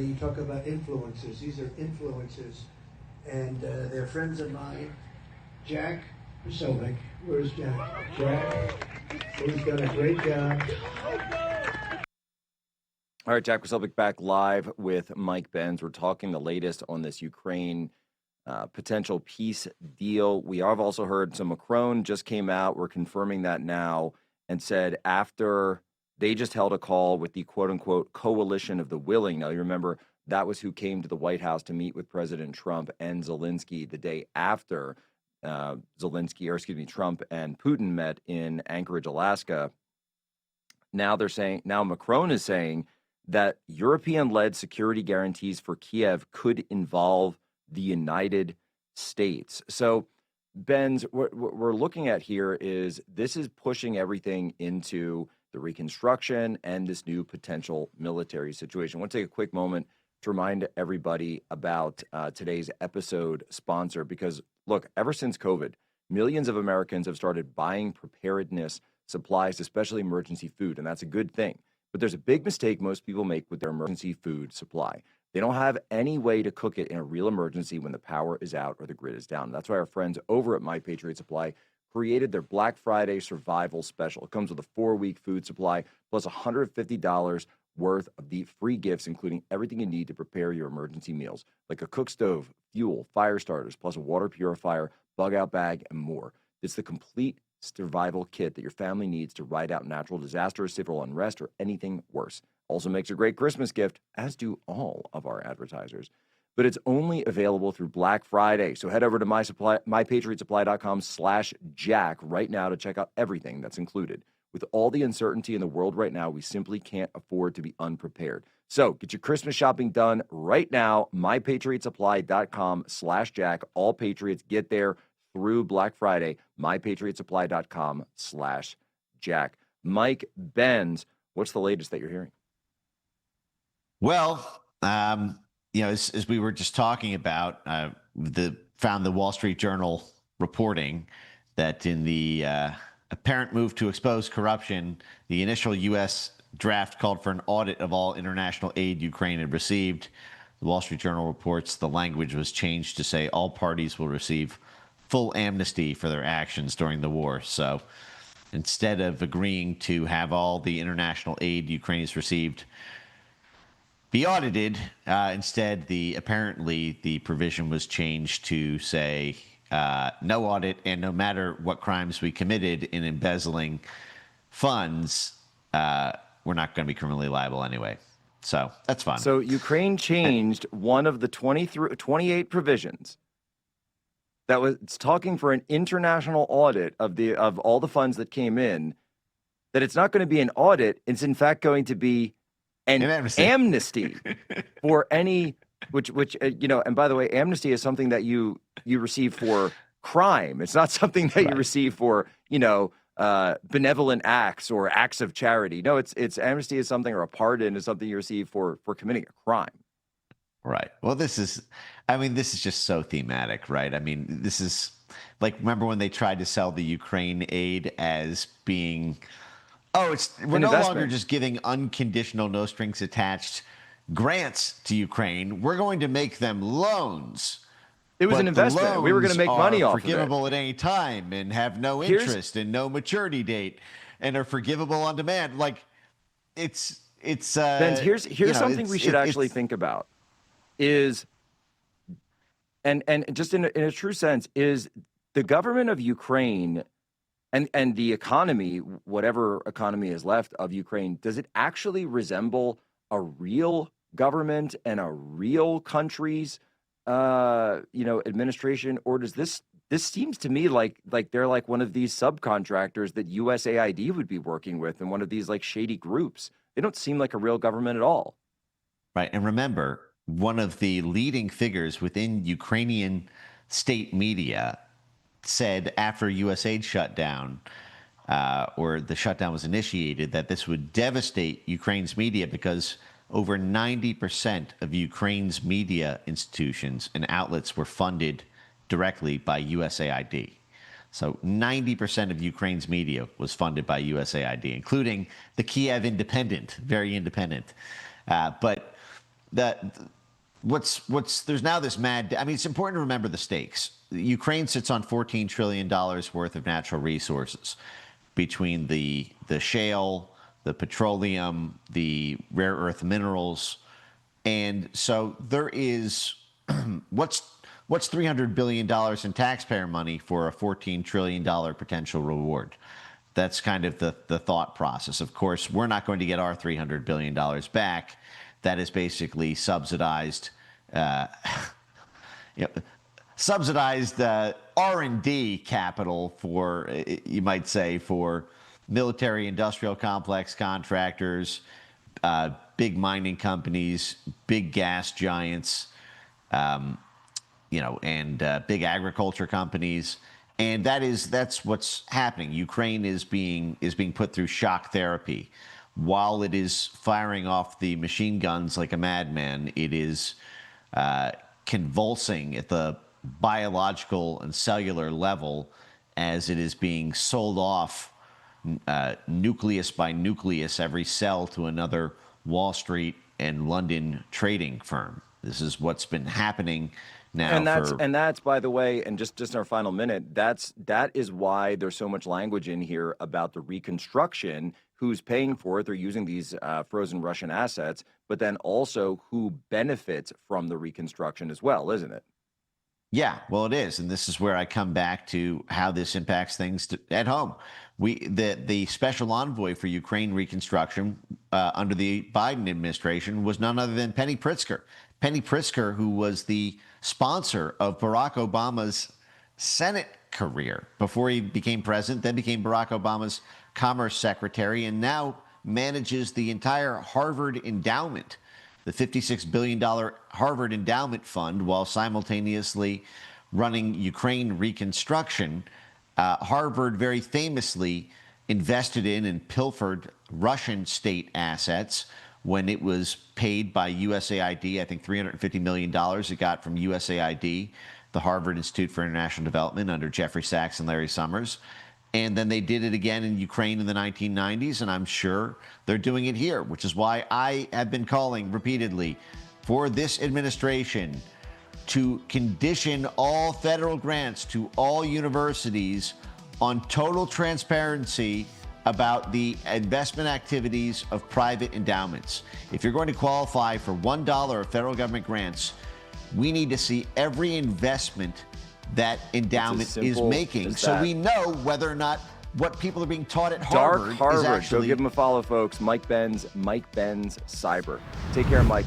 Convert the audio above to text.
You talk about influencers. These are influencers, and they're friends of mine. Jack Posobiec. Where's Jack? Jack, who's done a great job. All right, Jack Posobiec back live with Mike Benz. We're talking the latest on this Ukraine potential peace deal. We have also heard, so Macron just came out, we're confirming that now, and said after they just held a call with the quote-unquote coalition of the willing. Now, you remember, that was who came to the White House to meet with President Trump and Zelensky the day after Trump and Putin met in Anchorage, Alaska. Now Macron is saying that European-led security guarantees for Kiev could involve the United States. So, Benz, what we're looking at here is this is pushing everything into the reconstruction and this new potential military situation. I want to take a quick moment to remind everybody about today's episode sponsor, because, look, ever since COVID, millions of Americans have started buying preparedness supplies, especially emergency food, and that's a good thing. But there's a big mistake most people make with their emergency food supply. They don't have any way to cook it in a real emergency when the power is out or the grid is down. That's why our friends over at My Patriot Supply created their Black Friday Survival Special. It comes with a 4-week food supply plus $150 worth of the free gifts, including everything you need to prepare your emergency meals, like a cook stove, fuel, fire starters, plus a water purifier, bug-out bag, and more. It's the complete survival kit that your family needs to ride out natural disasters, civil unrest, or anything worse. Also makes a great Christmas gift, as do all of our advertisers. But it's only available through Black Friday. So head over to mypatriotsupply.com/Jack right now to check out everything that's included. With all the uncertainty in the world right now, we simply can't afford to be unprepared. So get your Christmas shopping done right now. mypatriotsupply.com/Jack. All Patriots get there through Black Friday. mypatriotsupply.com/Jack. Mike Benz, what's the latest that you're hearing? Well, as we were just talking about, found the Wall Street Journal reporting that in the apparent move to expose corruption, the initial U.S. draft called for an audit of all international aid Ukraine had received. The Wall Street Journal reports the language was changed to say all parties will receive full amnesty for their actions during the war. So instead of agreeing to have all the international aid Ukraine has received be audited, instead apparently the provision was changed to say no audit, and no matter what crimes we committed in embezzling funds, we're not going to be criminally liable anyway. So that's fun. So Ukraine changed one of the 28 provisions that was talking for an international audit of all the funds that came in, that it's not going to be an audit. It's in fact going to be an amnesty for any, which and by the way, amnesty is something that you receive for crime. It's not something that you receive for, benevolent acts or acts of charity. No, it's amnesty is something, or a pardon is something you receive for committing a crime. Right. Well, this is just so thematic, right? I mean, this is like, remember when they tried to sell the Ukraine aid as being, we're no longer just giving unconditional, no strings attached grants to Ukraine. We're going to make them loans. It was an investment. We were going to make money off of it. Forgivable at any time and have no interest and no maturity date and are forgivable on demand. Like it's Ben, here's something we should actually think about is, and just in a true sense, is the government of Ukraine and the economy, whatever economy is left of Ukraine, does it actually resemble a real government and a real country's administration, or does this seems to me like they're like one of these subcontractors that USAID would be working with, and one of these like shady groups? They don't seem like a real government at all. Right. And remember, one of the leading figures within Ukrainian state media said after USAID shut down, or the shutdown was initiated, that this would devastate Ukraine's media because over 90% of Ukraine's media institutions and outlets were funded directly by USAID. So 90% of Ukraine's media was funded by USAID, including the Kiev Independent, very independent. But that what's there's now this mad. I mean, it's important to remember the stakes. Ukraine sits on $14 trillion worth of natural resources between the shale, the petroleum, the rare earth minerals, and so there is what's $300 billion in taxpayer money for a $14 trillion potential reward. That's kind of the thought process. Of course, we're not going to get our $300 billion back. That is basically subsidized, subsidized R&D capital for, you might say, for military industrial complex contractors, big mining companies, big gas giants, and big agriculture companies. And that's what's happening. Ukraine is being put through shock therapy. While it is firing off the machine guns like a madman, it is convulsing at the biological and cellular level as it is being sold off nucleus by nucleus, every cell to another Wall Street and London trading firm. This is what's been happening now. And that's by the way, and just in our final minute, that is why there's so much language in here about the reconstruction, who's paying for it. They're using these frozen Russian assets, but then also who benefits from the reconstruction as well, isn't it? Yeah, well, it is. And this is where I come back to how this impacts things at home. The special envoy for Ukraine reconstruction under the Biden administration was none other than Penny Pritzker. Penny Pritzker, who was the sponsor of Barack Obama's Senate career before he became president, then became Barack Obama's Commerce Secretary, and now manages the entire Harvard endowment, the $56 billion Harvard Endowment Fund, while simultaneously running Ukraine reconstruction. Harvard very famously invested in and pilfered Russian state assets when it was paid by USAID, I think $350 million it got from USAID, the Harvard Institute for International Development under Jeffrey Sachs and Larry Summers. And then they did it again in Ukraine in the 1990s, and I'm sure they're doing it here, which is why I have been calling repeatedly for this administration to condition all federal grants to all universities on total transparency about the investment activities of private endowments. If you're going to qualify for $1 of federal government grants, we need to see every investment that endowment is making, so we know whether or not what people are being taught at Harvard Dark Harvard. is actually... Go give him a follow, folks. Mike Benz Cyber. Take care, Mike.